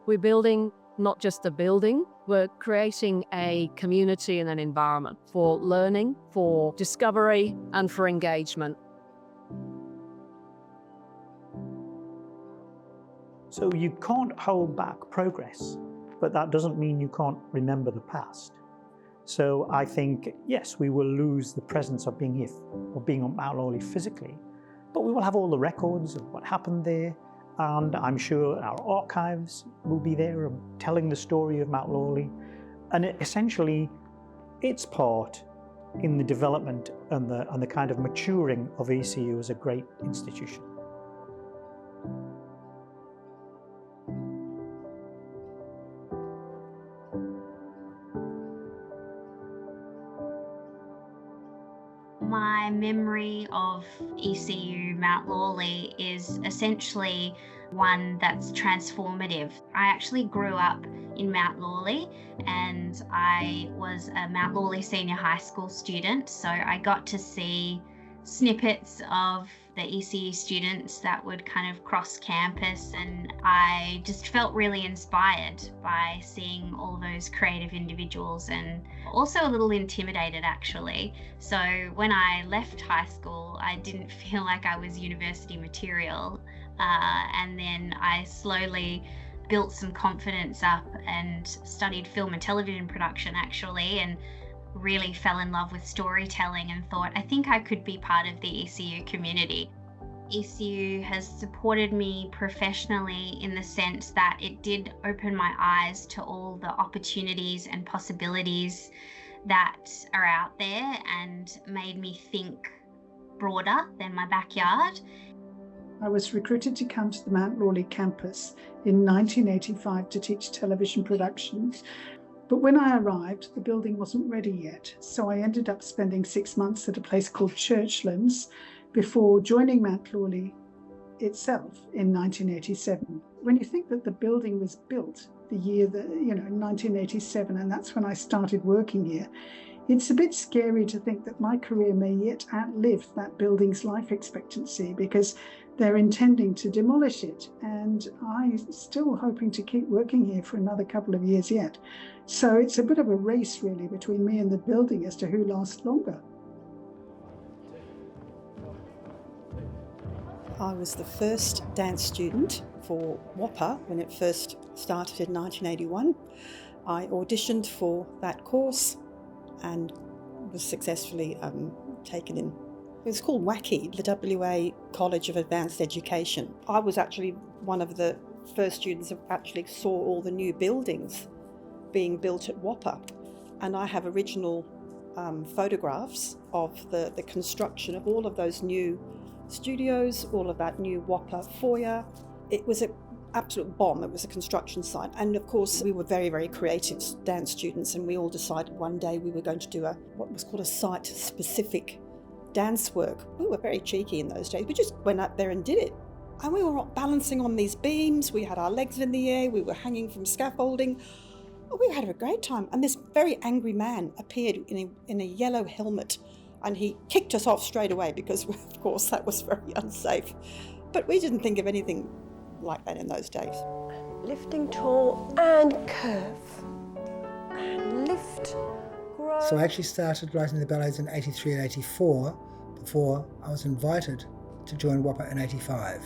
We're building not just a building, we're creating a community and an environment for learning, for discovery, and for engagement. So you can't hold back progress, but that doesn't mean you can't remember the past. So I think, yes, we will lose the presence of being here, or being on Mount Lawley physically, but we will have all the records of what happened there, and I'm sure our archives will be there telling the story of Mount Lawley. And essentially, its part in the development and the kind of maturing of ECU as a great institution. My memory of ECU Mount Lawley is essentially one that's transformative. I actually grew up in Mount Lawley and I was a Mount Lawley senior high school student, so I got to see snippets of the ECU students that would kind of cross campus, and I just felt really inspired by seeing all those creative individuals, and also a little intimidated actually. So when I left high school, I didn't feel like I was university material, and then I slowly built some confidence up and studied film and television production actually, and really fell in love with storytelling and thought, I think I could be part of the ECU community. ECU has supported me professionally in the sense that it did open my eyes to all the opportunities and possibilities that are out there and made me think broader than my backyard. I was recruited to come to the Mount Lawley campus in 1985 to teach television production. But when I arrived, the building wasn't ready yet, so I ended up spending 6 months at a place called Churchlands before joining Mount Lawley itself in 1987. When you think that the building was built the year that, 1987, and that's when I started working here, it's a bit scary to think that my career may yet outlive that building's life expectancy, because they're intending to demolish it, and I'm still hoping to keep working here for another couple of years yet. So it's a bit of a race really between me and the building as to who lasts longer. I was the first dance student for WAPA when it first started in 1981. I auditioned for that course and was successfully taken in. It was called WACI, the WA College of Advanced Education. I was actually one of the first students that actually saw all the new buildings being built at WAPA, and I have original photographs of the construction of all of those new studios, all of that new WAPA foyer. It was an absolute bomb. It was a construction site, and of course we were very, very creative dance students, and we all decided one day we were going to do what was called a site-specific dance work. We were very cheeky in those days. We just went up there and did it. And we were balancing on these beams, we had our legs in the air, we were hanging from scaffolding. We had a great time. And this very angry man appeared in a yellow helmet, and he kicked us off straight away because, of course, that was very unsafe. But we didn't think of anything like that in those days. Lifting tall and curve. And lift. Grow. So I actually started writing the ballets in 83 and 84 before I was invited to join WAPA in 85.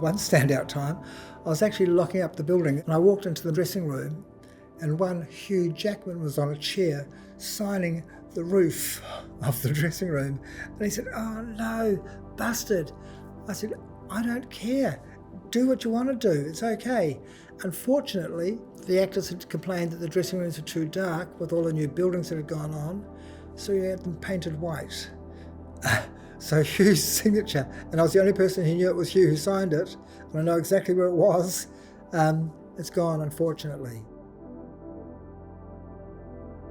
One standout time, I was actually locking up the building, and I walked into the dressing room, and one Hugh Jackman was on a chair signing the roof of the dressing room. And he said, "Oh no, busted." I said, "I don't care. Do what you want to do. It's okay." Unfortunately, the actors had complained that the dressing rooms were too dark with all the new buildings that had gone on, so he had them painted white. So Hugh's signature, and I was the only person who knew it was Hugh who signed it, and I know exactly where it was. It's gone, unfortunately.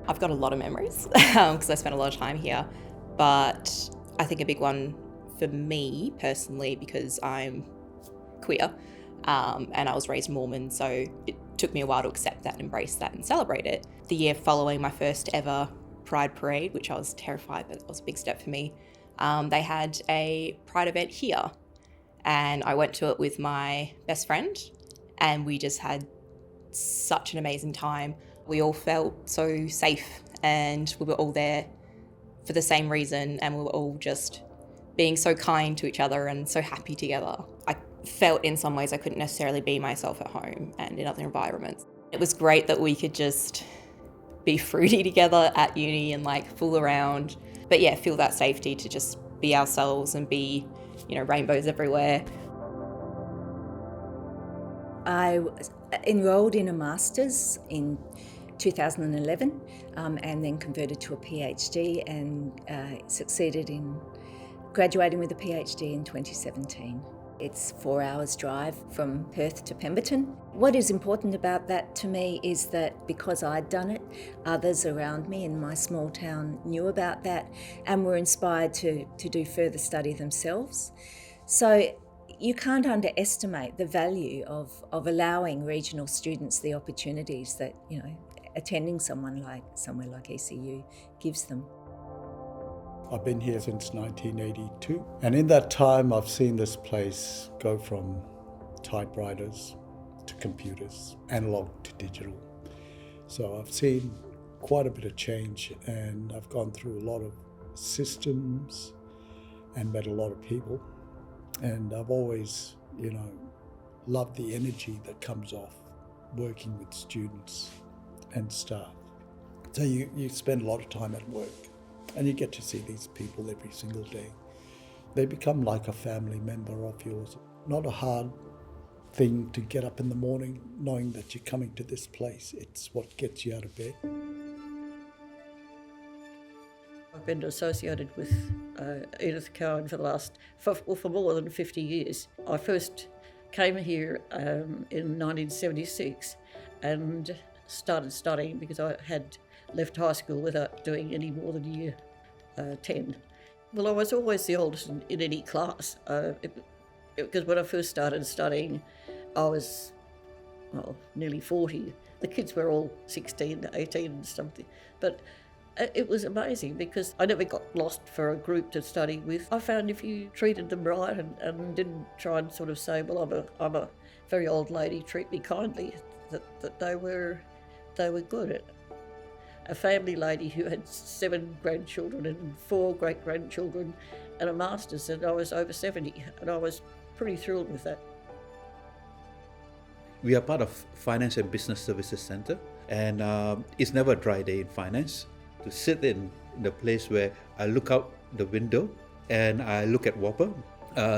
I've got a lot of memories because I spent a lot of time here, but I think a big one for me personally, because I'm queer and I was raised Mormon, so it took me a while to accept that, embrace that and celebrate it. The year following my first ever Pride Parade, which I was terrified, but it was a big step for me, they had a Pride event here, and I went to it with my best friend, and we just had such an amazing time. We all felt so safe and we were all there for the same reason, and we were all just being so kind to each other and so happy together. I felt in some ways I couldn't necessarily be myself at home and in other environments. It was great that we could just be fruity together at uni and like fool around, but yeah, feel that safety to just be ourselves and be, rainbows everywhere. I enrolled in a master's in 2011 and then converted to a PhD and succeeded in graduating with a PhD in 2017. It's 4 hours drive from Perth to Pemberton. What is important about that to me is that because I'd done it, others around me in my small town knew about that and were inspired to do further study themselves. So you can't underestimate the value of allowing regional students the opportunities that, attending somewhere like ECU gives them. I've been here since 1982, and in that time I've seen this place go from typewriters to computers, analog to digital. So I've seen quite a bit of change, and I've gone through a lot of systems and met a lot of people, and I've always, loved the energy that comes off working with students and staff. So you spend a lot of time at work, and you get to see these people every single day. They become like a family member of yours. Not a hard thing to get up in the morning knowing that you're coming to this place. It's what gets you out of bed. I've been associated with Edith Cowan for more than 50 years. I first came here in 1976 and started studying because I had left high school without doing any more than year 10. Well, I was always the oldest in any class because when I first started studying, I was nearly 40. The kids were all 16, 18 and something. But it was amazing because I never got lost for a group to study with. I found if you treated them right and didn't try and sort of say, well, I'm a very old lady, treat me kindly, that they were good. A family lady who had 7 grandchildren and 4 great-grandchildren and a master's, and I was over 70, and I was pretty thrilled with that. We are part of Finance and Business Services Centre, and it's never a dry day in finance. To sit in the place where I look out the window and I look at Whopper,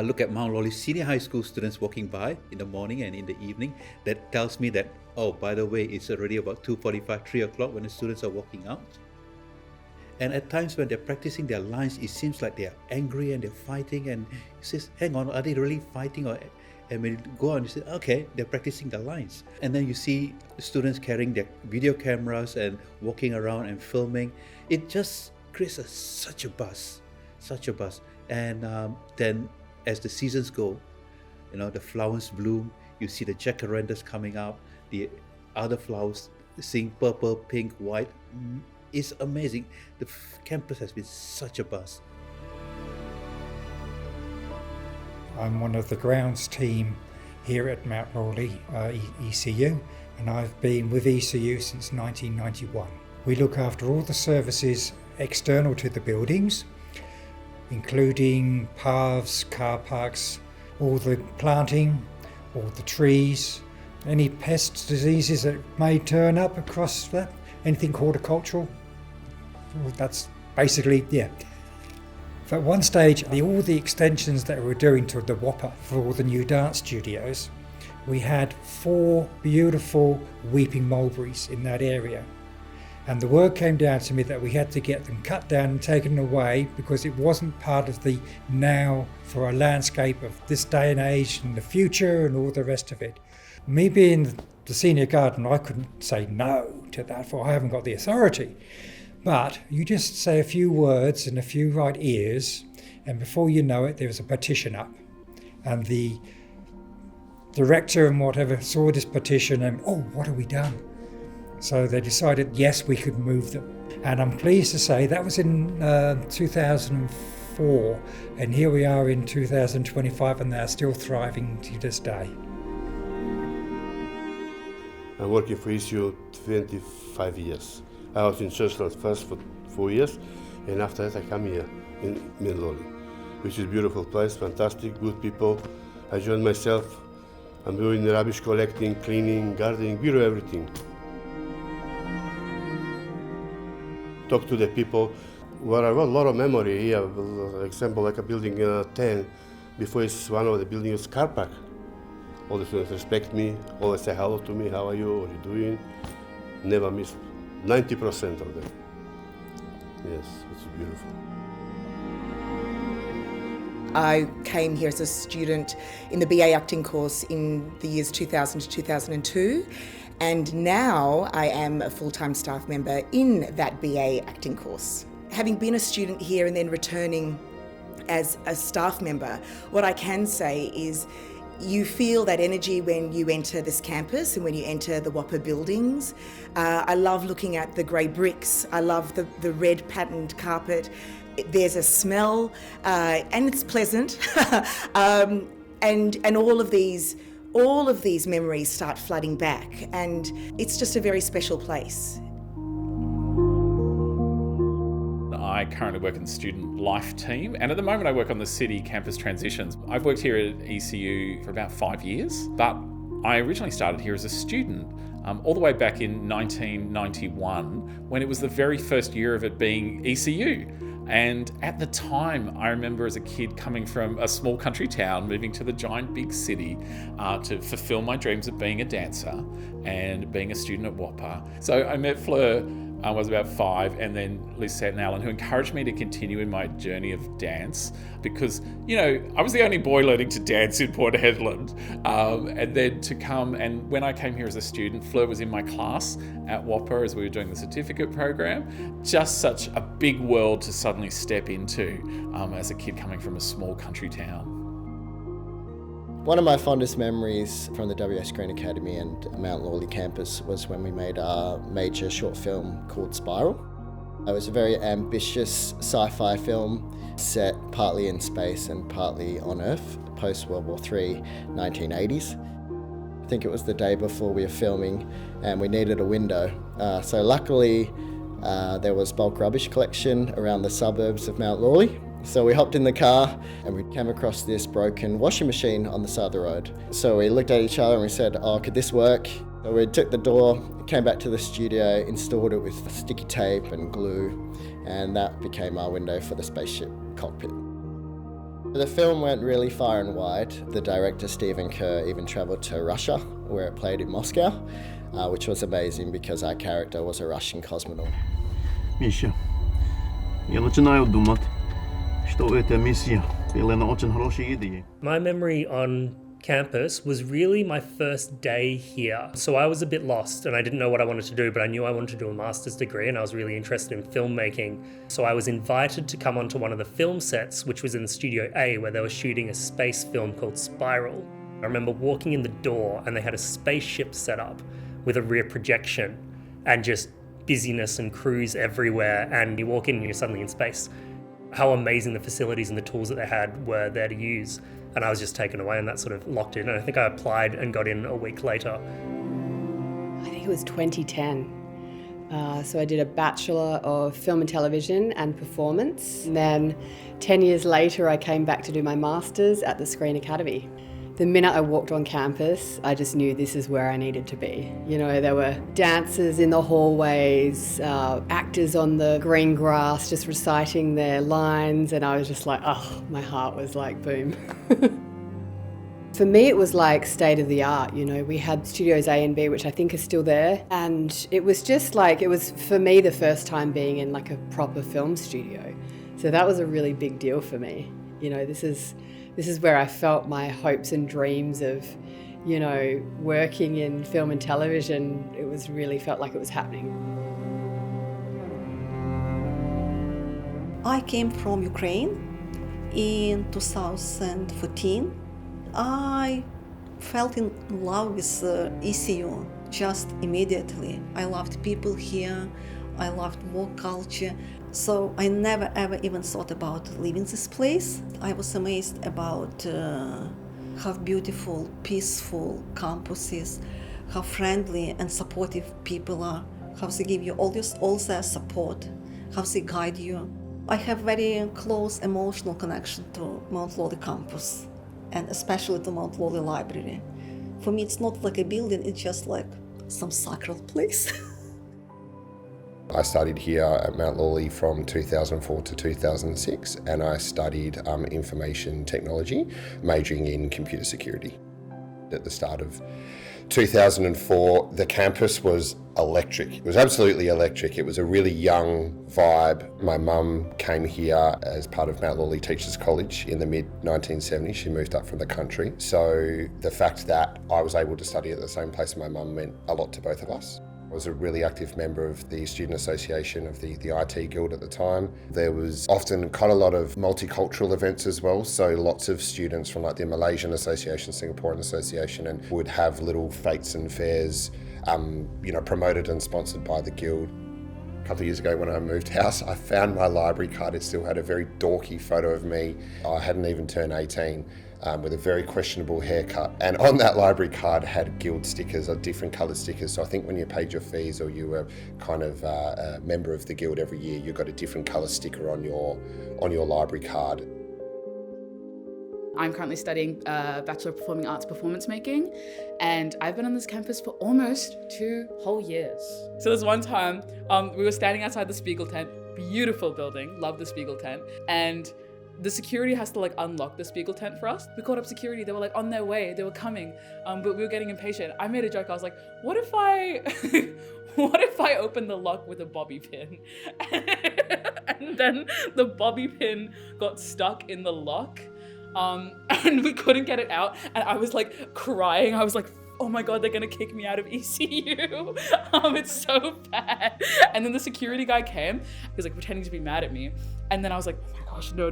look at Mount Lawley senior high school students walking by in the morning and in the evening, that tells me that, oh, by the way, it's already about 2:45, 3 o'clock when the students are walking out. And at times when they're practicing their lines, it seems like they're angry and they're fighting, and he says, hang on, are they really fighting? And when you go on, you say, okay, they're practicing their lines. And then you see students carrying their video cameras and walking around and filming. It just creates such a buzz. And then as the seasons go, the flowers bloom, you see the jacarandas coming up, the other flowers seeing purple, pink, white. It's amazing. The campus has been such a buzz. I'm one of the grounds team here at Mount Lawley ECU, and I've been with ECU since 1991. We look after all the services external to the buildings, including paths, car parks, all the planting, all the trees, any pests, diseases that may turn up across that, anything horticultural. Well, that's basically, yeah. At one stage, all the extensions that we were doing to the Whopper for all the new dance studios, we had 4 beautiful weeping mulberries in that area. And the word came down to me that we had to get them cut down and taken away because it wasn't part of the now for a landscape of this day and age and the future and all the rest of it. Me being the senior gardener, I couldn't say no to that, for I haven't got the authority. But you just say a few words and a few right ears, and before you know it, there was a petition up. And the director and whatever saw this petition and, oh, what have we done? So they decided, yes, we could move them. And I'm pleased to say that was in 2004, and here we are in 2025, and they're still thriving to this day. I'm working for ECU 25 years. I was in Chancellor first for 4 years, and after that I come here in Mount Lawley, which is a beautiful place, fantastic, good people. I joined myself. I'm doing rubbish collecting, cleaning, gardening, we do everything. Talk to the people. Well, I got a lot of memory here. For example, like a building 10, before it's one of the buildings car park. All the students respect me, always say hello to me, how are you, what are you doing? Never miss 90% of them. Yes, it's beautiful. I came here as a student in the BA acting course in the years 2000 to 2002, and now I am a full-time staff member in that BA acting course. Having been a student here and then returning as a staff member, what I can say is you feel that energy when you enter this campus and when you enter the WAPA buildings. I love looking at the grey bricks. I love the red patterned carpet. There's a smell, and it's pleasant. And all of these memories start flooding back, and it's just a very special place. I currently work in the student life team, and at the moment I work on the city campus transitions. I've worked here at ECU for about 5 years, but I originally started here as a student, all the way back in 1991, when it was the very first year of it being ECU. And at the time, I remember as a kid coming from a small country town, moving to the giant big city to fulfill my dreams of being a dancer and being a student at WAPA. So I met Fleur. I was about 5, and then Lisette and Alan, who encouraged me to continue in my journey of dance because, you know, I was the only boy learning to dance in Port Hedland. And then to come, and when I came here as a student, Fleur was in my class at WAPA as we were doing the certificate program. Just such a big world to suddenly step into as a kid coming from a small country town. One of my fondest memories from the WA Screen Academy and Mount Lawley campus was when we made our major short film called Spiral. It was a very ambitious sci-fi film set partly in space and partly on Earth, post-World War III, 1980s. I think it was the day before we were filming and we needed a window. So luckily there was bulk rubbish collection around the suburbs of Mount Lawley. So we hopped in the car and we came across this broken washing machine on the side of the road. So we looked at each other and we said, oh, could this work? So we took the door, came back to the studio, installed it with sticky tape and glue, and that became our window for the spaceship cockpit. The film went really far and wide. The director, Stephen Kerr, even travelled to Russia, where it played in Moscow, which was amazing because our character was a Russian cosmonaut. Misha, я начинаю думать, что эта миссия была на очень хорошие идеи. My memory on campus was really my first day here. So I was a bit lost and I didn't know what I wanted to do, but I knew I wanted to do a master's degree and I was really interested in filmmaking. So I was invited to come onto one of the film sets, which was in Studio A, where they were shooting a space film called Spiral. I remember walking in the door and they had a spaceship set up with a rear projection and just busyness and crews everywhere, and you walk in and you're suddenly in space. How amazing the facilities and the tools that they had were there to use. And I was just taken away and that sort of locked in. And I think I applied and got in a week later. I think it was 2010. So I did a Bachelor of Film and Television and Performance. And then 10 years later, I came back to do my Master's at the Screen Academy. The minute I walked on campus, I just knew this is where I needed to be. You know, there were dancers in the hallways, actors on the green grass just reciting their lines, and I was just like, oh, my heart was like, boom. For me, it was like state of the art, you know. We had studios A and B, which I think are still there, and it was just like, it was for me the first time being in like a proper film studio. So that was a really big deal for me. You know, this is where I felt my hopes and dreams of, you know, working in film and television. It was really felt like it was happening. I came from Ukraine in 2014. I fell in love with ECU just immediately. I loved people here. I loved work culture. So I never ever even thought about leaving this place. I was amazed about how beautiful, peaceful campus is, how friendly and supportive people are, how they give you all their support, how they guide you. I have very close emotional connection to Mount Lawley campus, and especially to Mount Lawley Library. For me, it's not like a building, it's just like some sacred place. I studied here at Mount Lawley from 2004 to 2006, and I studied information technology, majoring in computer security. At the start of 2004, the campus was electric. It was absolutely electric. It was a really young vibe. My mum came here as part of Mount Lawley Teachers College in the mid-1970s. She moved up from the country. So the fact that I was able to study at the same place as my mum meant a lot to both of us. I was a really active member of the Student Association of the IT Guild at the time. There was often quite a lot of multicultural events as well, so lots of students from like the Malaysian Association, Singaporean Association, and would have little fetes and fairs, promoted and sponsored by the Guild. A couple of years ago when I moved house, I found my library card. It still had a very dorky photo of me. I hadn't even turned 18. With a very questionable haircut. And on that library card had Guild stickers, or different coloured stickers. So I think when you paid your fees or you were kind of a member of the Guild every year, you got a different colour sticker on your library card. I'm currently studying Bachelor of Performing Arts Performance Making, and I've been on this campus for almost 2 whole years. So there's one time we were standing outside the Spiegel tent, beautiful building, love the Spiegel tent, and the security has to like unlock the Spiegel tent for us. We called up security, they were like on their way, they were coming, but we were getting impatient. I made a joke, I was like, what if I open the lock with a bobby pin? And then the bobby pin got stuck in the lock, and we couldn't get it out, and I was like crying. I was like, oh my God, they're gonna kick me out of ECU. It's so bad. And then the security guy came, he was like pretending to be mad at me. And then I was like, oh my gosh, no.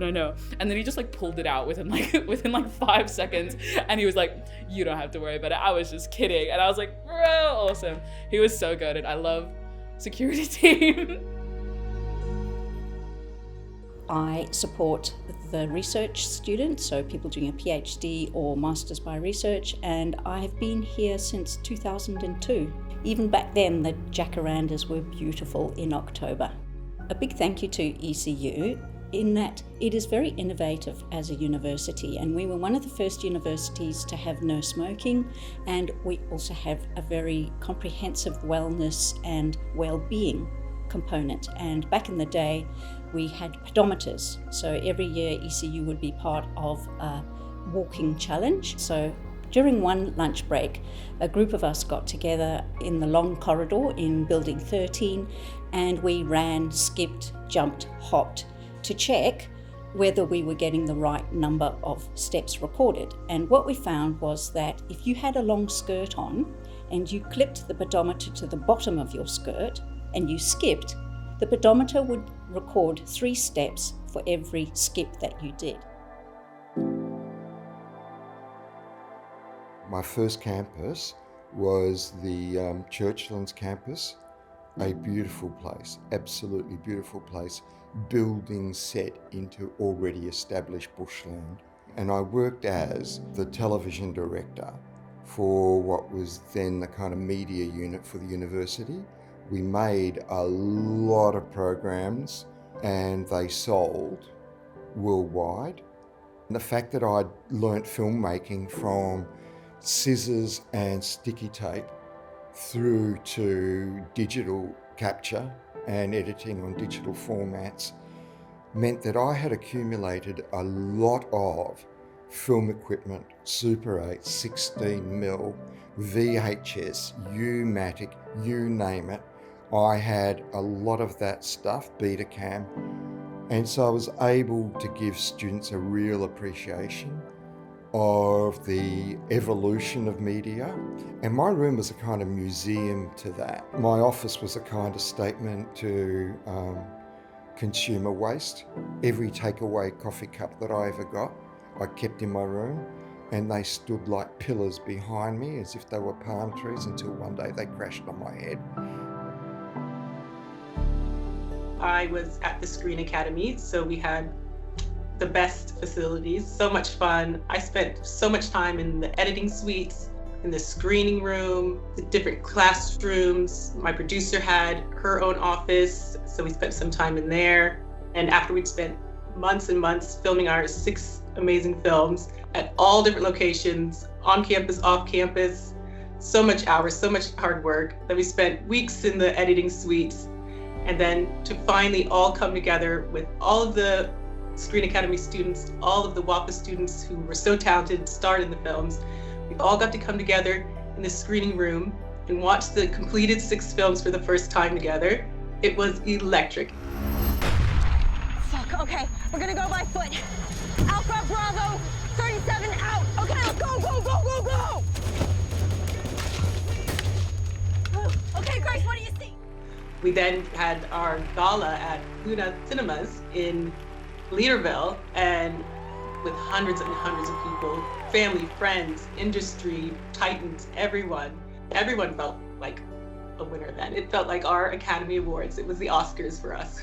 And then he just like pulled it out within 5 seconds. And he was like, you don't have to worry about it. I was just kidding. And I was like, bro, awesome. He was so good. And I love security team. I support the research students, so people doing a PhD or Masters by Research, and I have been here since 2002. Even back then, the jacarandas were beautiful in October. A big thank you to ECU in that it is very innovative as a university, and we were one of the first universities to have no smoking, and we also have a very comprehensive wellness and well-being component. And back in the day, we had pedometers. So every year ECU would be part of a walking challenge. So during one lunch break, a group of us got together in the long corridor in building 13, and we ran, skipped, jumped, hopped to check whether we were getting the right number of steps recorded. And what we found was that if you had a long skirt on and you clipped the pedometer to the bottom of your skirt and you skipped, the pedometer would record 3 steps for every skip that you did. My first campus was the Churchlands campus, a beautiful place, absolutely beautiful place, buildings set into already established bushland. And I worked as the television director for what was then the kind of media unit for the university. We made a lot of programs and they sold worldwide. And the fact that I'd learnt filmmaking from scissors and sticky tape through to digital capture and editing on digital formats meant that I had accumulated a lot of film equipment, Super 8, 16mm, VHS, U-matic, you name it. I had a lot of that stuff, Betacam, and so I was able to give students a real appreciation of the evolution of media, and my room was a kind of museum to that. My office was a kind of statement to consumer waste. Every takeaway coffee cup that I ever got, I kept in my room, and they stood like pillars behind me as if they were palm trees until one day they crashed on my head. I was at the Screen Academy, so we had the best facilities, so much fun. I spent so much time in the editing suites. in the screening room, the different classrooms. My producer had her own office, so we spent some time in there. And after we'd spent months and months filming our 6 amazing films at all different locations, on campus, off campus, so much hours, so much hard work, that we spent weeks in the editing suites. And then to finally all come together with all of the Screen Academy students, all of the WAPA students who were so talented, starred in the films, we all got to come together in the screening room and watch the completed 6 films for the first time together. It was electric. Fuck, okay, we're gonna go by foot. Alpha Bravo 37 out. Okay, let's go, go, go, go, go! Okay, Grace, what do you see? We then had our gala at Luna Cinemas in Leaderville, and with hundreds and hundreds of people, family, friends, industry, titans, everyone felt like a winner then. It felt like our Academy Awards. It was the Oscars for us.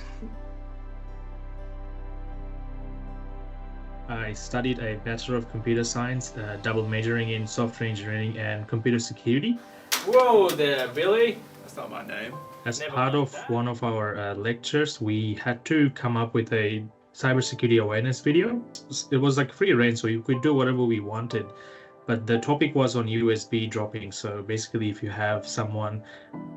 I studied a Bachelor of Computer Science, double majoring in software engineering and computer security. Whoa there, Billy. That's not my name. As part of one of our lectures, we had to come up with a cybersecurity awareness video. It was like free reign, so you could do whatever we wanted. But the topic was on USB dropping. So basically, if you have someone,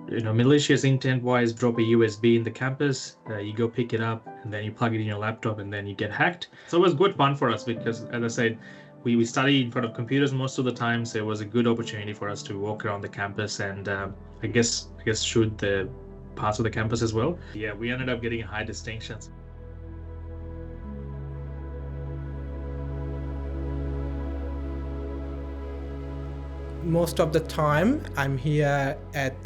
malicious intent-wise, drop a USB in the campus, you go pick it up, and then you plug it in your laptop, and then you get hacked. So it was good fun for us because, as I said, we study in front of computers most of the time, so it was a good opportunity for us to walk around the campus and I guess shoot the parts of the campus as well. Yeah, we ended up getting high distinctions. Most of the time I'm here at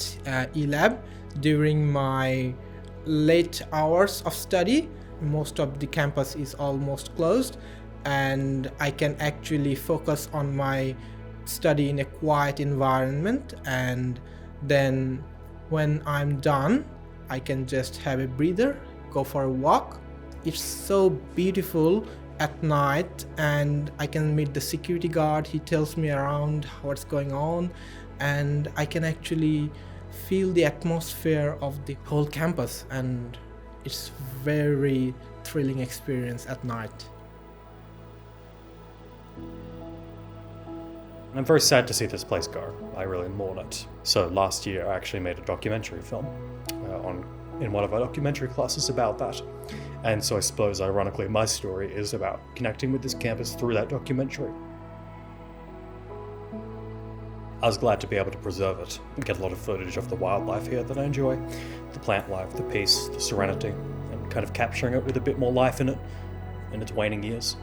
eLab during my late hours of study. Most of the campus is almost closed, and I can actually focus on my study in a quiet environment, and then when I'm done I can just have a breather, go for a walk. It's so beautiful at night, and I can meet the security guard. He tells me around what's going on, and I can actually feel the atmosphere of the whole campus, and it's very thrilling experience at night. I'm very sad to see this place go. I really mourn it. So last year I actually made a documentary film in one of our documentary classes about that. And so I suppose ironically my story is about connecting with this campus through that documentary. I was glad to be able to preserve it and get a lot of footage of the wildlife here that I enjoy, the plant life, the peace, the serenity, and kind of capturing it with a bit more life in it in its waning years.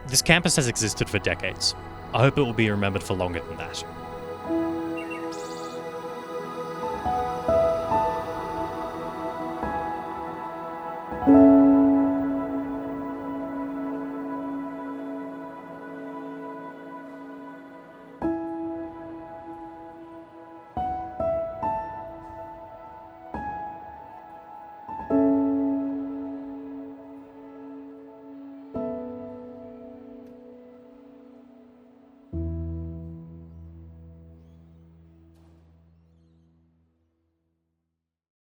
This campus has existed for decades. I hope it will be remembered for longer than that.